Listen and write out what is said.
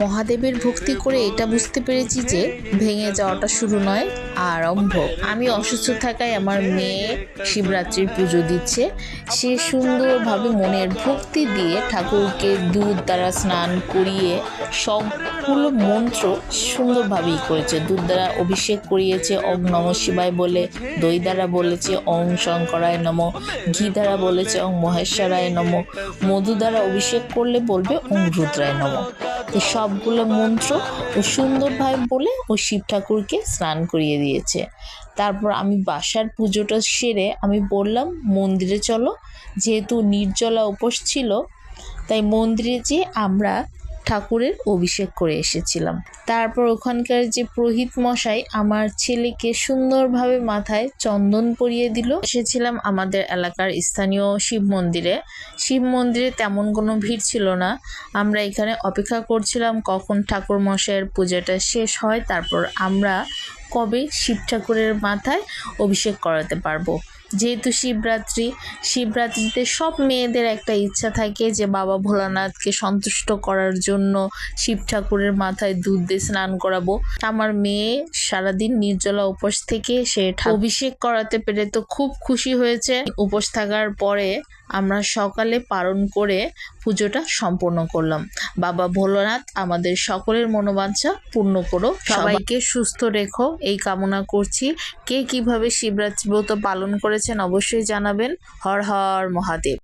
মহাদেবের ভক্তি করে এটা বুঝতে পেরেছি যে ভেঙে যাওয়াটা শুরু নয়, আরম্ভ। আমি অসুস্থ থাকায় আমার মেয়ে শিবরাত্রির পুজো দিচ্ছে। সে সুন্দরভাবে মনের ভক্তি দিয়ে ঠাকুরকে দুধ দ্বারা স্নান করিয়ে সবগুলো মন্ত্র সুন্দরভাবেই করেছে। দুধ দ্বারা অভিষেক করিয়েছে ওং নমঃ শিবায় বলে, দই দ্বারা বলেছে ওং শঙ্করায় নমঃ, ঘি দ্বারা বলেছে ওং মহেশ্বরায় নমঃ, মধু দ্বারা অভিষেক করলে বলবে ওং রুদ্রায় নমঃ। তো সবগুলো মন্ত্র ও সুন্দরভাবে বলে ও শিব ঠাকুরকে স্নান করিয়ে দিয়েছে। তারপর আমি বাসার পুজোটা সেরে আমি বললাম মন্দিরে চলো, যেহেতু নির্জলা উপোস ছিল তাই মন্দিরে যেয়ে আমরা ঠাকুরের অভিষেক করে এসেছিলাম। তারপর ওখানকার যে পুরোহিত মশাই আমার ছেলেকে সুন্দরভাবে মাথায় চন্দন পরিয়ে দিল। এসেছিলাম আমাদের এলাকার স্থানীয় শিব মন্দিরে। শিব মন্দিরে তেমন কোনো ভিড় ছিল না। আমরা এখানে অপেক্ষা করছিলাম কখন ঠাকুর মশাইয়ের পূজাটা শেষ হয়, তারপর আমরা কবে শিব ঠাকুরের মাথায় অভিষেক করাতে পারবো। যেহেতু শিবরাত্রিতে সব মেয়েদের একটা ইচ্ছা থাকে যে বাবা ভোলানাথকে সন্তুষ্ট করার জন্য শিব ঠাকুরের মাথায় দুধ দিয়ে স্নান করাবো। আমার মেয়ে সারাদিন নির্জলা উপোস থেকে সে অভিষেক করাতে পেরে তো খুব খুশি হয়েছে। উপোস থাকার পরে আমরা সকালে পালন করে পুজোটা সম্পন্ন করলাম। বাবা ভোলানাথ আমাদের সকলের মনোবাঞ্ছা পূর্ণ করো, সবাইকে সুস্থ রেখো এই কামনা করছি। কে কিভাবে শিবরাত্রি ব্রত পালন করেছেন অবশ্যই জানাবেন। হর হর মহাদেব।